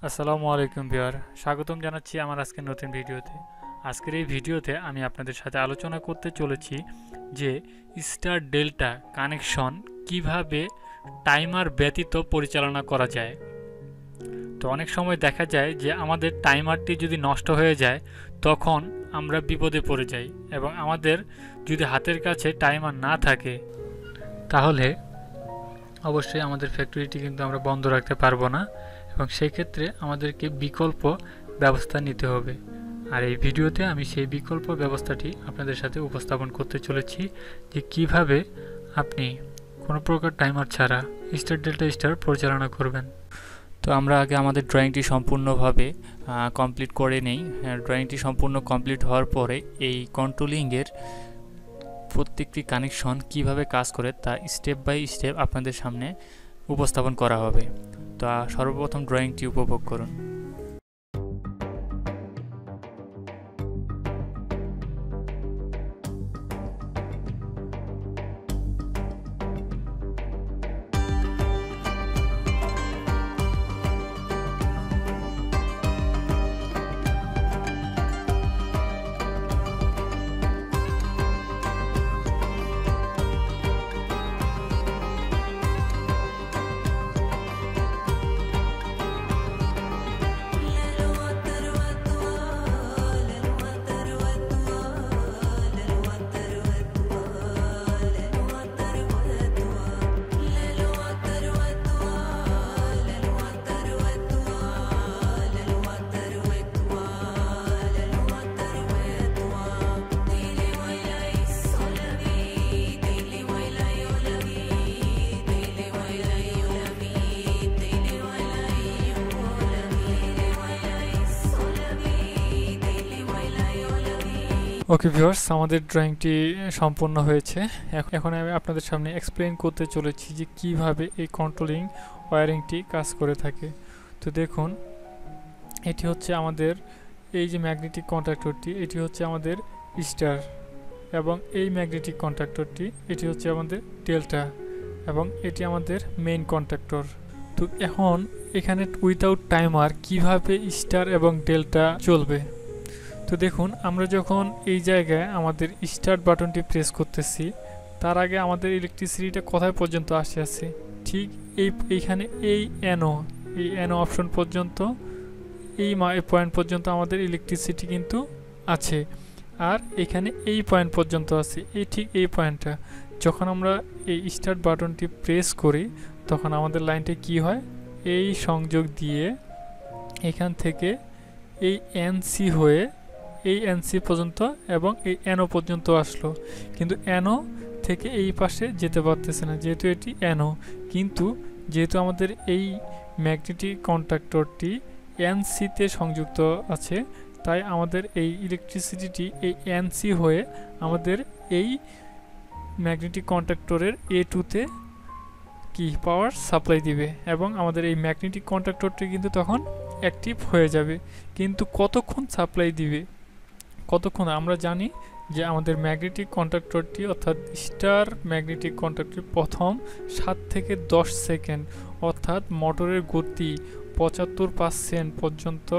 আসসালামু আলাইকুম ভিউয়ার, স্বাগতম জানাচ্ছি আমার আজকের নতুন ভিডিওতে। আজকের এই ভিডিওতে আমি আপনাদের সাথে আলোচনা করতে চলেছি যে স্টার ডেল্টা কানেকশন কিভাবে টাইমার ব্যতীত পরিচালনা করা যায়। তো অনেক সময় দেখা যায় যে আমাদের টাইমারটি যদি নষ্ট হয়ে যায় তখন আমরা বিপদে পড়ে যাই, এবং আমাদের যদি হাতের কাছে টাইমার না থাকে তাহলে অবশ্যই আমাদের ফ্যাক্টরিটি কিন্তু আমরা বন্ধ রাখতে পারবো না, এবং সেই ক্ষেত্রে আমাদেরকে বিকল্প ব্যবস্থা নিতে হবে। আর এই ভিডিওতে আমি সেই বিকল্প ব্যবস্থাটি আপনাদের সাথে উপস্থাপন করতে চলেছি যে কিভাবে আপনি কোনো প্রকার টাইমার ছাড়া স্টার ডেল্টা স্টার পরিচালনা করবেন। তো আমরা আগে আমাদের ড্রয়িংটি সম্পূর্ণভাবে কমপ্লিট করে নেই। ড্রয়িংটি সম্পূর্ণ কমপ্লিট হওয়ার পরে এই কন্ট্রোলিংয়ের প্রত্যেকটি কানেকশন কিভাবে কাজ করে তা স্টেপ বাই স্টেপ আপনাদের সামনে উপস্থাপন করা হবে। তো সর্বপ্রথম ড্রয়িংটি উপভোগ করুন। ওকে ভিউয়ার্স, আমাদের ড্রয়িংটি সম্পূর্ণ হয়েছে। এখন আমি আপনাদের সামনে এক্সপ্লেইন করতে চলেছি যে কিভাবে এই কন্ট্রোলিং ওয়্যারিংটি কাজ করে থাকে। তো দেখুন, এটি হচ্ছে আমাদের এই যে ম্যাগনেটিক কন্ট্যাক্টরটি, এটি হচ্ছে আমাদের স্টার, এবং এই ম্যাগনেটিক কন্ট্যাক্টরটি এটি হচ্ছে আমাদের ডেল্টা, এবং এটি আমাদের মেইন কন্ট্যাক্টর। তো এখন এখানে উইথাউট টাইমার কিভাবে স্টার এবং ডেল্টা চলবে। তো দেখুন, আমরা যখন এই জায়গায় আমাদের স্টার্ট বাটনটি প্রেস করতেছি, তার আগে আমাদের ইলেকট্রিসিটিটা কোথায় পর্যন্ত আসছে, ঠিক এইখানে এই এনও অপশন পর্যন্ত, এই পয়েন্ট পর্যন্ত আমাদের ইলেকট্রিসিটি কিন্তু আছে। আর এখানে এই পয়েন্ট পর্যন্ত আছে, ঠিক এই পয়েন্টটা। যখন আমরা এই স্টার্ট বাটনটি প্রেস করি তখন আমাদের লাইনটা কি হয়, এই সংযোগ দিয়ে এখান থেকে এই এনসি হয়ে এই এনসি পর্যন্ত এবং এই এনও পর্যন্ত আসলো, কিন্তু এনও থেকে এই পাশে যেতে পারতেছে না যেহেতু এটি এনও। কিন্তু যেহেতু আমাদের এই ম্যাগনেটিক কন্ট্যাক্টরটি এনসিতে সংযুক্ত আছে, তাই আমাদের এই ইলেকট্রিসিটিটি এই এনসি হয়ে আমাদের এই ম্যাগনেটিক কন্ট্যাক্টরের A2-তে কি পাওয়ার সাপ্লাই দিবে, এবং আমাদের এই ম্যাগনেটিক কন্ট্যাক্টরটি কিন্তু তখন অ্যাক্টিভ হয়ে যাবে। কিন্তু কতক্ষণ সাপ্লাই দিবে, কতক্ষণ আমরা জানি যে আমাদের ম্যাগনেটিক কন্ট্যাক্টরটি অর্থাৎ স্টার ম্যাগনেটিক কন্ট্যাক্টর প্রথম 7 থেকে 10 সেকেন্ড অর্থাৎ মোটরের গতি 75% পর্যন্ত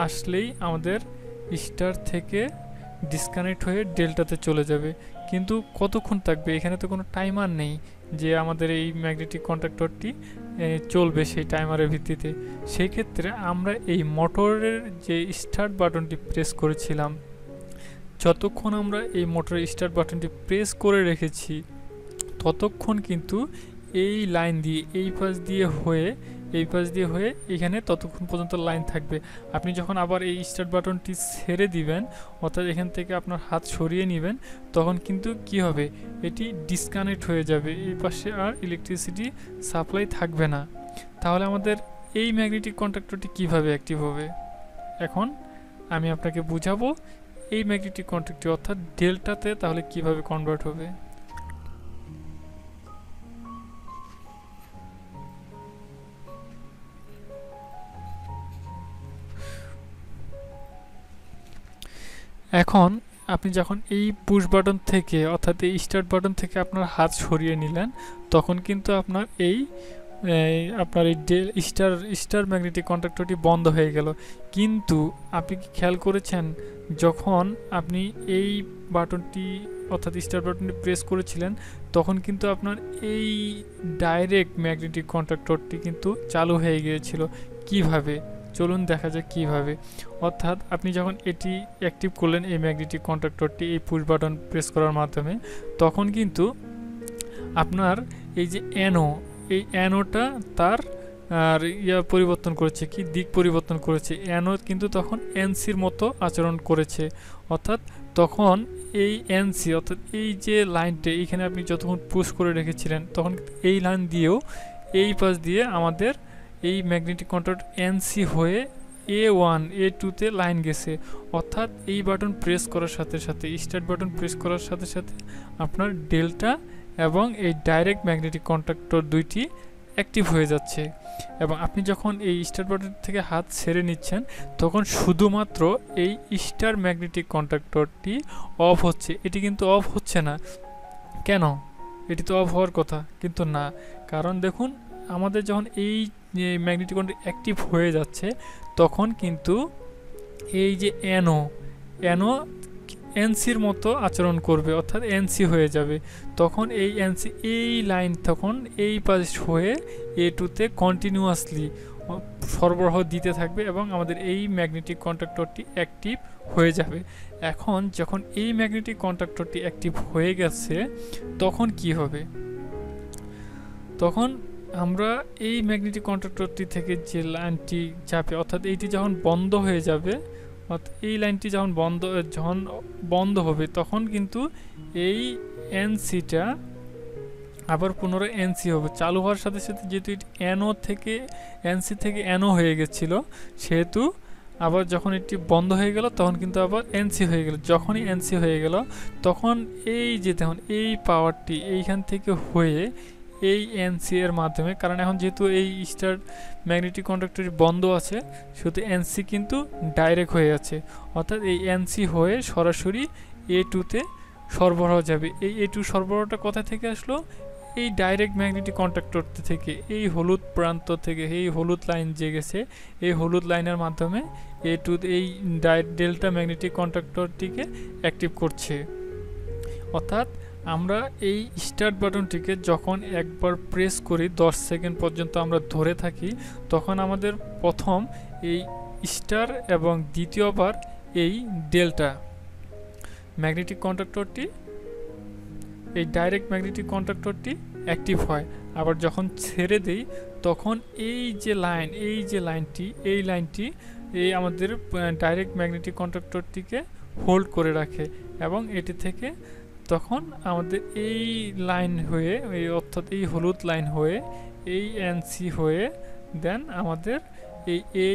আসলেই আমাদের স্টার থেকে ডিসকানেক্ট হয়ে ডেল্টাতে চলে যাবে। কিন্তু কতক্ষণ থাকবে, এখানে তো কোনো টাইমার নেই যে আমাদের এই ম্যাগনেটিক কন্ট্যাক্টরটি চলবে সেই টাইমারের ভিত্তিতে। সেই ক্ষেত্রে আমরা এই মোটরের যে স্টার্ট বাটনটি প্রেস করেছিলাম, যতক্ষণ আমরা এই মোটরের স্টার্ট বাটনটি প্রেস করে রেখেছি ততক্ষণ কিন্তু এই লাইন দিয়ে এই পাশ দিয়ে হয়ে এখানে ততক্ষণ পর্যন্ত লাইন থাকবে। আপনি যখন আবার এই স্টার্ট বাটনটি ছেড়ে দিবেন অর্থাৎ এখান থেকে আপনার হাত সরিয়ে নেবেন, তখন কিন্তু কি হবে, এটি ডিসকানেক্ট হয়ে যাবে, এই পাশে আর ইলেকট্রিসিটি সাপ্লাই থাকবে না। তাহলে আমাদের এই ম্যাগনেটিক কন্ট্যাক্টরটি কিভাবে অ্যাক্টিভ হবে, এখন আমি আপনাকে বুঝাবো এই ম্যাগনেটিক কন্ট্যাক্টর অর্থাৎ ডেল্টাতে তাহলে কিভাবে কনভার্ট হবে। এখন আপনি যখন এই পুশ বাটন থেকে অর্থাৎ এই স্টার্ট বাটন থেকে আপনার হাত সরিয়ে নিলেন, তখন কিন্তু আপনার এই আপনার এই স্টার ম্যাগনেটিক কন্ট্যাক্টরটি বন্ধ হয়ে গেল। কিন্তু আপনি কি খেয়াল করেছেন যখন আপনি এই বাটনটি অর্থাৎ স্টার বাটনটি প্রেস করেছিলেন তখন কিন্তু আপনার এই ডাইরেক্ট ম্যাগনেটিক কন্ট্যাক্টরটি কিন্তু চালু হয়ে গিয়েছিল। কিভাবে? চলুন দেখা যাক কিভাবে। অর্থাৎ আপনি যখন এটি অ্যাক্টিভ করলেন এই ম্যাগনেটিক কন্ট্যাক্টরটি এই পুশ বাটন প্রেস করার মাধ্যমে, তখন কিন্তু আপনার এই যে এই অ্যানোটা তার আর পরিবর্তন করেছে, কি দিক পরিবর্তন করেছে। অ্যানো কিন্তু তখন এনসির মতো আচরণ করেছে। অর্থাৎ তখন এই এনসি অর্থাৎ এই যে লাইনটা এইখানে আপনি যতক্ষণ পুশ করে রেখেছিলেন তখন এই লাইন দিয়েও এই পাশ দিয়ে আমাদের এই ম্যাগনেটিক কন্ট্যাক্টর এনসি হয়ে A1 A2-তে লাইন গেছে। অর্থাৎ এই বাটন প্রেস করার সাথে সাথে স্টার্ট বাটন প্রেস করার সাথে সাথে আপনার ডেল্টা এবং এই ডাইরেক্ট ম্যাগনেটিক কন্ট্যাক্টর দুইটি অ্যাক্টিভ হয়ে যাচ্ছে। এবং আপনি যখন এই স্টার্ট বাটন থেকে হাত ছেড়ে নিচ্ছেন তখন শুধুমাত্র এই স্টার ম্যাগনেটিক কন্ট্যাক্টরটি অফ হচ্ছে। এটি কিন্তু অফ হচ্ছে না। কেন? এটি তো অফ হওয়ার কথা, কিন্তু না। কারণ দেখুন আমাদের যখন এই ম্যাগনেটিক কন্ট্যাক্টর অ্যাক্টিভ হয়ে যাচ্ছে তখন কিন্তু এই যে অ্যানো এনসির মতো আচরণ করবে, অর্থাৎ এনসি হয়ে যাবে। তখন এই এনসি এই লাইন তখন এই পাশ হয়ে A2-তে কন্টিনিউয়াসলি সরবরাহ দিতে থাকবে এবং আমাদের এই ম্যাগনেটিক কন্ট্যাক্টরটি অ্যাক্টিভ হয়ে যাবে। এখন যখন এই ম্যাগনেটিক কন্ট্যাক্টরটি অ্যাক্টিভ হয়ে গেছে তখন কি হবে? তখন আমরা এই ম্যাগনেটিক কন্ট্যাক্টরটি থেকে যে লাইনটি যাবে অর্থাৎ এইটি যখন বন্ধ হয়ে যাবে, অর্থাৎ এই লাইনটি যখন বন্ধ হবে তখন কিন্তু এই এনসিটা আবার পুনরায় এনসি হবে। চালু হওয়ার সাথে সাথে যেহেতু এটি এনসি থেকে অ্যানো হয়ে গেছিলো সেহেতু আবার যখন এটি বন্ধ হয়ে গেল তখন কিন্তু আবার এনসি হয়ে গেল। যখনই এনসি হয়ে গেল তখন এই যে দেখুন এই পাওয়ারটি এইখান থেকে হয়ে এই এনসি এর মাধ্যমে, কারণ এখন যেহেতু এই স্টার ম্যাগনেটিক কন্ট্যাক্টরটি বন্ধ আছে শুধু এনসি কিন্তু ডাইরেক্ট হয়ে আছে। অর্থাৎ এই এনসি হয়ে সরাসরি A2-তে সরবরাহ যাবে। এই A2 সরবরাহটা কোথা থেকে আসলো? এই ডাইরেক্ট ম্যাগনেটিক কন্ট্যাক্টর থেকে, এই হলুদ প্রান্ত থেকে, এই হলুদ লাইন যে গেছে এই হলুদ লাইনের মাধ্যমে A2 এই ডেল্টা ম্যাগনেটিক কন্ট্যাক্টরটিকে অ্যাক্টিভ করছে। অর্থাৎ আমরা এই স্টার্ট বাটনটিকে যখন একবার প্রেস করি 10 সেকেন্ড পর্যন্ত আমরা ধরে থাকি তখন আমাদের প্রথম এই স্টার এবং দ্বিতীয়বার এই ডেল্টা ম্যাগনেটিক কন্ট্যাক্টরটি এই ডাইরেক্ট ম্যাগনেটিক কন্ট্যাক্টরটি অ্যাক্টিভ হয়। আবার যখন ছেড়ে দেই তখন এই লাইনটি এই আমাদের ডাইরেক্ট ম্যাগনেটিক কন্ট্যাক্টরটিকে হোল্ড করে রাখে এবং এটি থেকে তখন আমাদের এই লাইন হয়ে অর্থাৎ এই হলুদ লাইন হয়ে এই এনসি হয়ে দেন আমাদের এই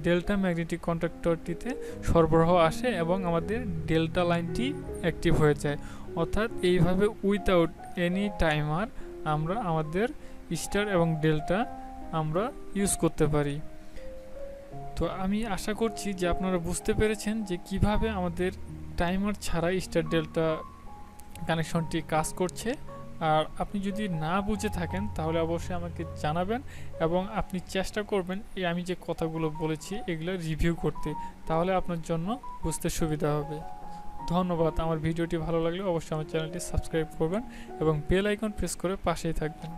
ডেল্টা ম্যাগনেটিক কন্ট্যাক্টরটিতে সরবরাহ আসে এবং আমাদের ডেল্টা লাইনটি অ্যাক্টিভ হয়ে যায়। অর্থাৎ এইভাবে উইথাউট এনি টাইমার আমরা আমাদের স্টার এবং ডেল্টা আমরা ইউজ করতে পারি। তো আমি আশা করছি যে আপনারা বুঝতে পেরেছেন যে কিভাবে আমাদের টাইমার ছাড়া স্টার ডেল্টা কানেকশনটি কাজ করছে। আর আপনি যদি না বুঝে থাকেন তাহলে অবশ্যই আমাকে জানাবেন এবং আপনি চেষ্টা করবেন এই আমি যে কথাগুলো বলেছি এগুলো রিভিউ করতে, তাহলে আপনার জন্য বুঝতে সুবিধা হবে। ধন্যবাদ। আমার ভিডিওটি ভালো লাগলে অবশ্যই আমার চ্যানেলটি সাবস্ক্রাইব করবেন এবং বেল আইকন প্রেস করে পাশেই থাকবেন।